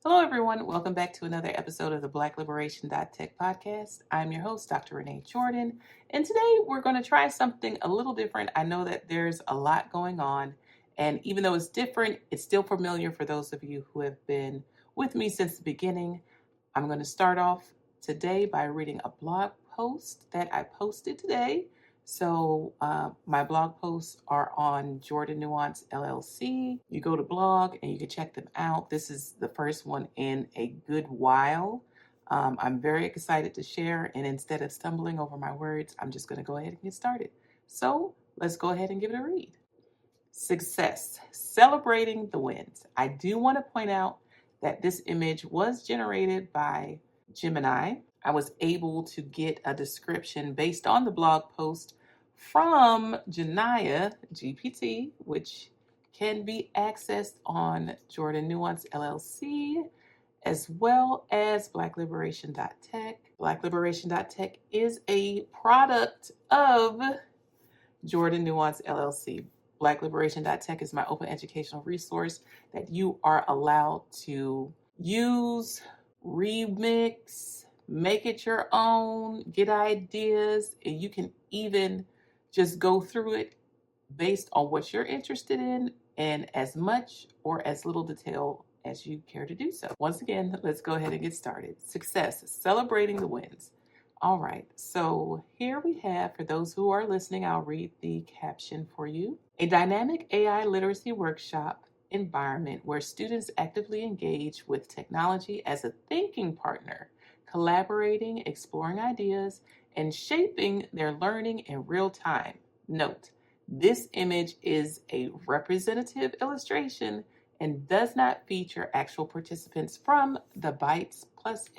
Hello, everyone. Welcome back to another episode of the Black-Liberation.Tech Podcast. I'm your host, Dr. Renée Jordan, and today we're going to try something a little different. I know that there's a lot going on, and even though it's different, it's still familiar for those of you who have been with me since the beginning. I'm going to start off today by reading a blog post that I posted today. So my blog posts are on Jordan Nuance LLC. You go to blog and you can check them out. This is the first one in a good while. I'm very excited to share, and instead of stumbling over my words, I'm just going to go ahead and get started. So let's go ahead and give it a read. Success, celebrating the wins. I do want to point out that this image was generated by Gemini. I was able to get a description based on the blog post from Janiyah GPT, which can be accessed on Jordan Nuance LLC, as well as Black-Liberation.Tech. Black-Liberation.Tech is a product of Jordan Nuance LLC. Black-Liberation.Tech is my open educational resource that you are allowed to use, remix, make it your own, get ideas, and you can even just go through it based on what you're interested in and as much or as little detail as you care to do so. Once again, let's go ahead and get started. Success, celebrating the wins. All right, so here we have, for those who are listening, I'll read the caption for you. A dynamic AI literacy workshop environment where students actively engage with technology as a thinking partner, collaborating, exploring ideas, and shaping their learning in real time. Note, this image is a representative illustration and does not feature actual participants from the BYTES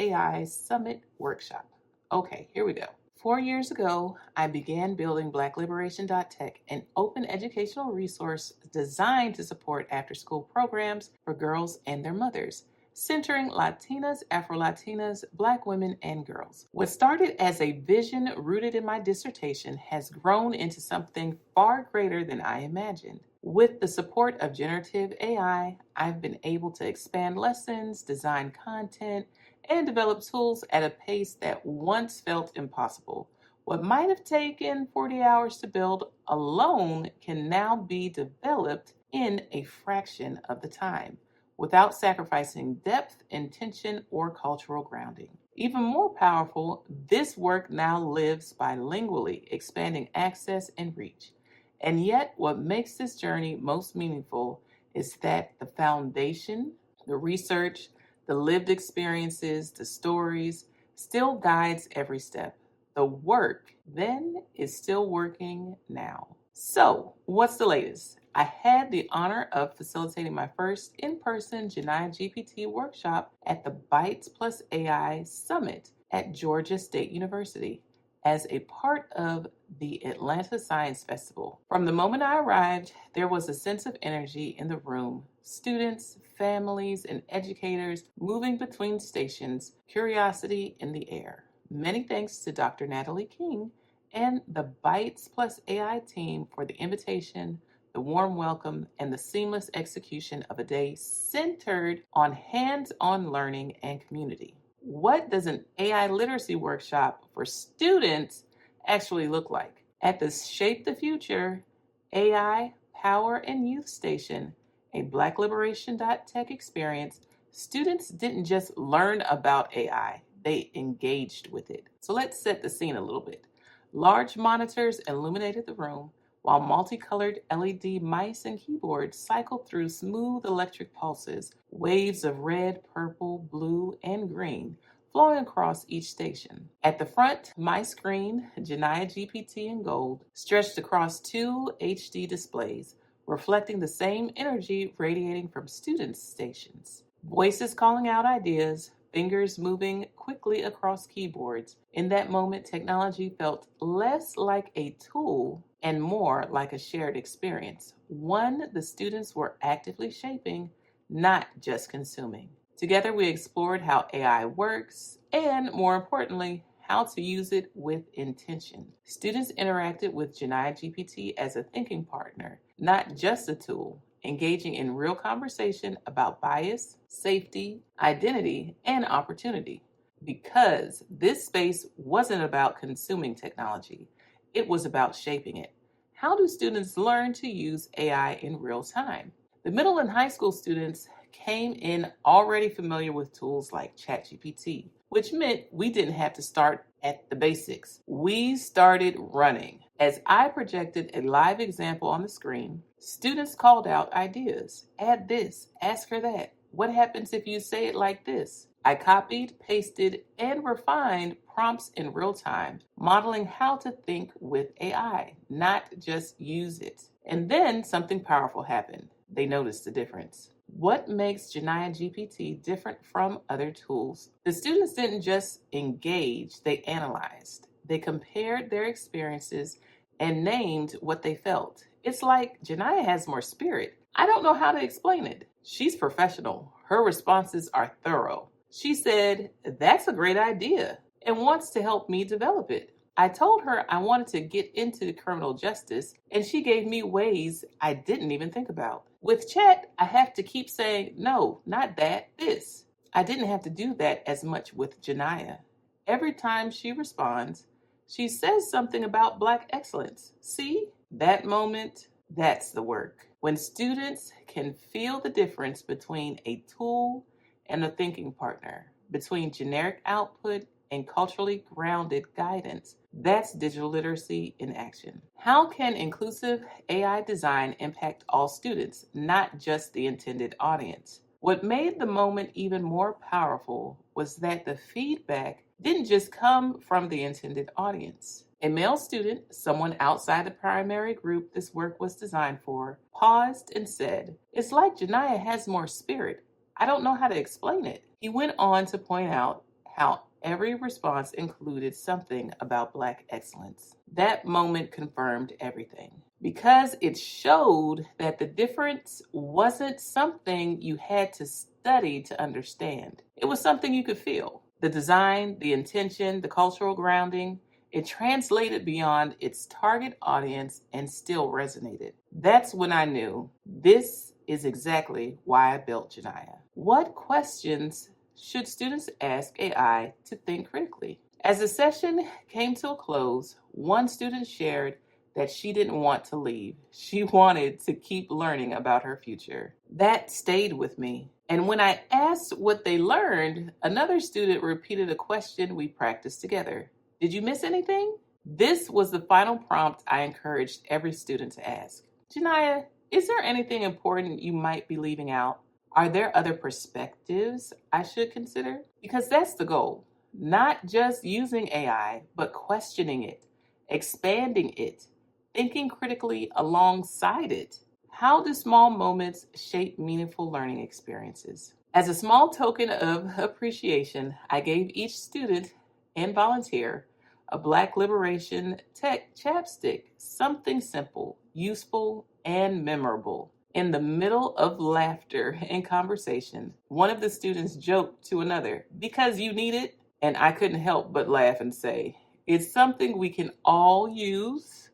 AI Summit workshop. Okay, here we go. 4 years ago, I began building Black-Liberation.Tech, an open educational resource designed to support after-school programs for girls and their mothers, centering Latinas, Afro-Latinas, Black women, and girls. What started as a vision rooted in my dissertation has grown into something far greater than I imagined. With the support of generative AI, I've been able to expand lessons, design content, and develop tools at a pace that once felt impossible. What might have taken 40 hours to build alone can now be developed in a fraction of the time, without sacrificing depth, intention, or cultural grounding. Even more powerful, this work now lives bilingually, expanding access and reach. And yet, what makes this journey most meaningful is that the foundation, the research, the lived experiences, the stories, still guides every step. The work then is still working now. So, what's the latest? I had the honor of facilitating my first in-person Janiyah GPT workshop at the BYTES AI Summit at Georgia State University as a part of the Atlanta Science Festival. From the moment I arrived, there was a sense of energy in the room. Students, families, and educators moving between stations, curiosity in the air. Many thanks to Dr. Natalie King and the BYTES AI team for the invitation, the warm welcome, and the seamless execution of a day centered on hands-on learning and community. What does an AI literacy workshop for students actually look like? At the Shape the Future AI Power and Youth Station, a Black-Liberation.Tech experience, students didn't just learn about AI, they engaged with it. So let's set the scene a little bit. Large monitors illuminated the room, while multicolored LED mice and keyboards cycled through smooth electric pulses, waves of red, purple, blue, and green flowing across each station. At the front, my screen, Janiyah GPT in gold, stretched across 2 HD displays, reflecting the same energy radiating from students' stations. Voices calling out ideas, fingers moving quickly across keyboards. In that moment, technology felt less like a tool and more like a shared experience, one the students were actively shaping, not just consuming. Together, we explored how AI works and, more importantly, how to use it with intention. Students interacted with Janiyah GPT as a thinking partner, not just a tool. engaging in real conversation about bias, safety, identity, and opportunity. Because this space wasn't about consuming technology, it was about shaping it. How do students learn to use AI in real time? The middle and high school students came in already familiar with tools like ChatGPT, which meant we didn't have to start at the basics. We started running. As I projected a live example on the screen, students called out ideas. Add this, ask her that. What happens if you say it like this? I copied, pasted, and refined prompts in real time, modeling how to think with AI, not just use it. And then something powerful happened. They noticed the difference. What makes Janiyah GPT different from other tools? The students didn't just engage, they analyzed. They compared their experiences and named what they felt. It's like Janiyah has more spirit. I don't know how to explain it. She's professional. Her responses are thorough. She said, "That's a great idea," and wants to help me develop it. I told her I wanted to get into criminal justice, and she gave me ways I didn't even think about. With chat, I have to keep saying, no, not that, this. I didn't have to do that as much with Janiyah. Every time she responds, she says something about Black excellence. See, that moment, that's the work. When students can feel the difference between a tool and a thinking partner, between generic output and culturally grounded guidance, that's digital literacy in action. How can inclusive AI design impact all students, not just the intended audience? What made the moment even more powerful was that the feedback didn't just come from the intended audience. A male student, someone outside the primary group this work was designed for, paused and said, "It's like Janiyah has more spirit. I don't know how to explain it." He went on to point out how every response included something about Black excellence. That moment confirmed everything because it showed that the difference wasn't something you had to study to understand. It was something you could feel. The design, the intention, the cultural grounding, it translated beyond its target audience and still resonated. That's when I knew this is exactly why I built Janiyah. What questions should students ask AI to think critically? As the session came to a close, one student shared that she didn't want to leave. She wanted to keep learning about her future. That stayed with me. And when I asked what they learned, another student repeated a question we practiced together. Did you miss anything? This was the final prompt I encouraged every student to ask. Janiyah, is there anything important you might be leaving out? Are there other perspectives I should consider? Because that's the goal. Not just using AI, but questioning it, expanding it, thinking critically alongside it. How do small moments shape meaningful learning experiences? As a small token of appreciation, I gave each student and volunteer a Black-Liberation.Tech chapstick, something simple, useful, and memorable. In the middle of laughter and conversation, one of the students joked to another, "Because you need it?" And I couldn't help but laugh and say, "It's something we can all use."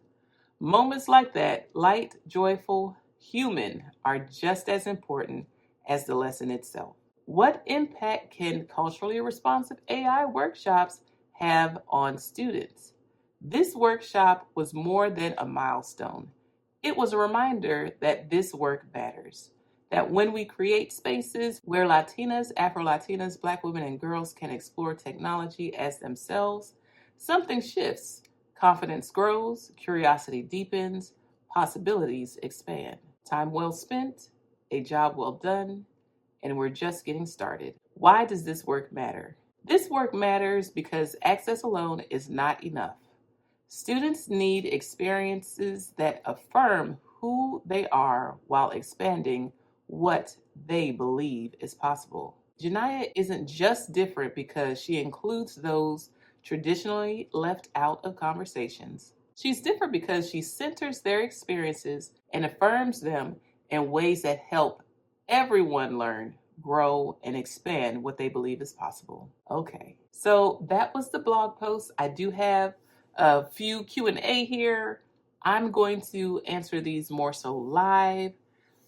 Moments like that, light, joyful, human, are just as important as the lesson itself. What impact can culturally responsive AI workshops have on students? This workshop was more than a milestone. It was a reminder that this work matters, that when we create spaces where Latinas, Afro-Latinas, Black women, and girls can explore technology as themselves, something shifts. Confidence grows, curiosity deepens, possibilities expand. Time well spent, a job well done, and we're just getting started. Why does this work matter? This work matters because access alone is not enough. Students need experiences that affirm who they are while expanding what they believe is possible. Janiyah isn't just different because she includes those traditionally left out of conversations. She's different because she centers their experiences and affirms them in ways that help everyone learn, grow, and expand what they believe is possible. Okay, so that was the blog post. I do have a few Q&A here. I'm going to answer these more so live.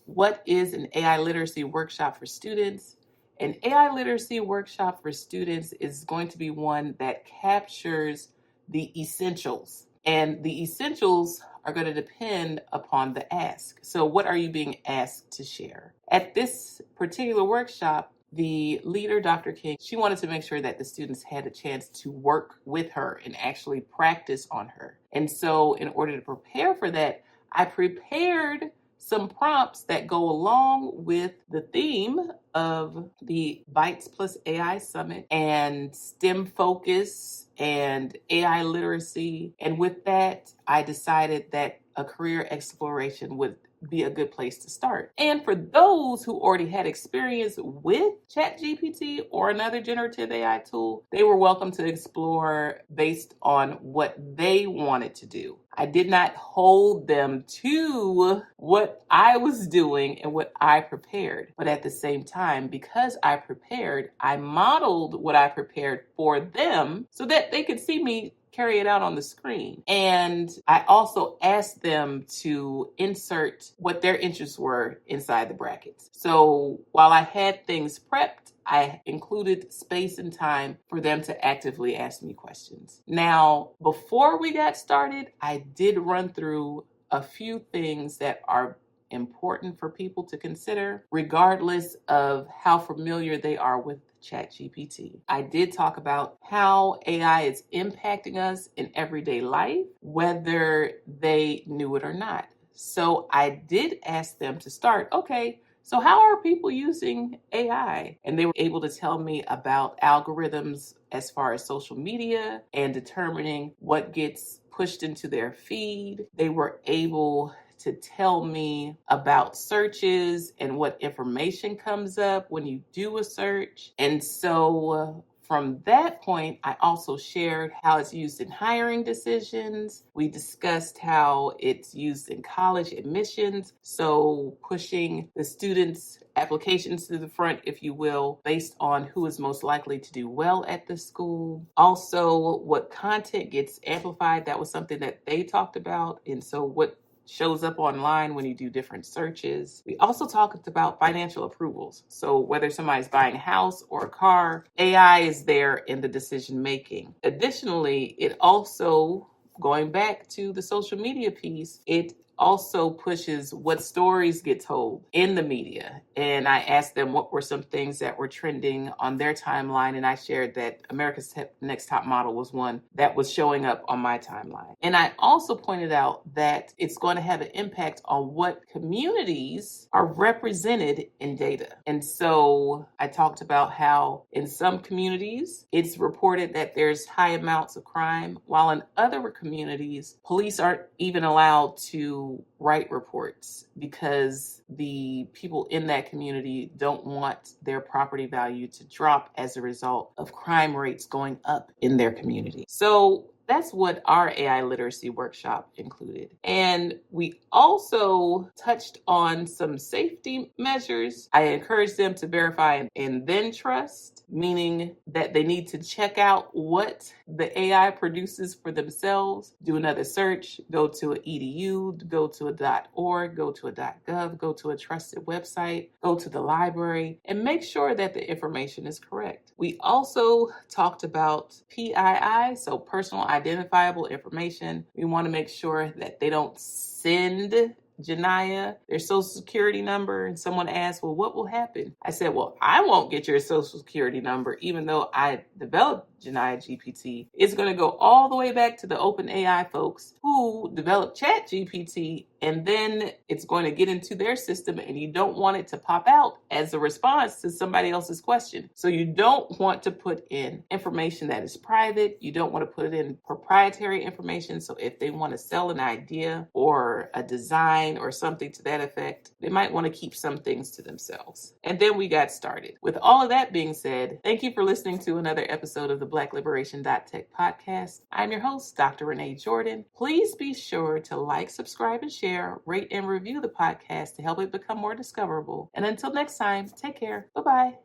what is an AI literacy workshop for students? An AI literacy workshop for students is going to be one that captures the essentials. And the essentials are going to depend upon the ask. So what are you being asked to share? At this particular workshop, the leader, Dr. King, she wanted to make sure that the students had a chance to work with her and actually practice on her. And so in order to prepare for that, I prepared some prompts that go along with the theme of the BYTES AI Summit and STEM focus and AI literacy. And with that, I decided that a career exploration would be a good place to start. And for those who already had experience with ChatGPT or another generative AI tool, they were welcome to explore based on what they wanted to do. I did not hold them to what I was doing and what I prepared. But at the same time, because I prepared, I modeled what I prepared for them so that they could see me carry it out on the screen. And I also asked them to insert what their interests were inside the brackets. So while I had things prepped, I included space and time for them to actively ask me questions. Now, before we got started, I did run through a few things that are important for people to consider, regardless of how familiar they are with ChatGPT. I did talk about how AI is impacting us in everyday life, whether they knew it or not. So I did ask them to start, okay, so how are people using AI? And they were able to tell me about algorithms as far as social media and determining what gets pushed into their feed. They were able to tell me about searches and what information comes up when you do a search. And so from that point, I also shared how it's used in hiring decisions. We discussed how it's used in college admissions. So pushing the students' applications to the front, if you will, based on who is most likely to do well at the school. Also, what content gets amplified. That was something that they talked about. And so what shows up online when you do different searches. We also talked about financial approvals. So whether somebody's buying a house or a car, AI is there in the decision making. Additionally, it also, going back to the social media piece, it also pushes what stories get told in the media. And I asked them what were some things that were trending on their timeline. And I shared that America's Next Top Model was one that was showing up on my timeline. And I also pointed out that it's going to have an impact on what communities are represented in data. And so I talked about how in some communities, it's reported that there's high amounts of crime, while in other communities, police aren't even allowed to write reports because the people in that community don't want their property value to drop as a result of crime rates going up in their community. So that's what our AI literacy workshop included. And we also touched on some safety measures. I encouraged them to verify and then trust, meaning that they need to check out what the AI produces for themselves, do another search, go to an edu, go to a .org, go to a .gov, go to a trusted website, go to the library, and make sure that the information is correct. We also talked about PII, so personal identifiable information. We want to make sure that they don't send Janiyah their social security number, and someone asked, well, what will happen? I said, well, I won't get your social security number, even though I developed Janiyah GPT. It's going to go all the way back to the OpenAI folks who developed ChatGPT, and then it's going to get into their system, and you don't want it to pop out as a response to somebody else's question. So you don't want to put in information that is private. You don't want to put it in proprietary information. So if they want to sell an idea or a design or something to that effect, they might want to keep some things to themselves. And then we got started. With all of that being said, thank you for listening to another episode of the Black-Liberation.Tech Podcast. I'm your host, Dr. Renée Jordan. Please be sure to like, subscribe, and share, rate, and review the podcast to help it become more discoverable. And until next time, take care. Bye-bye.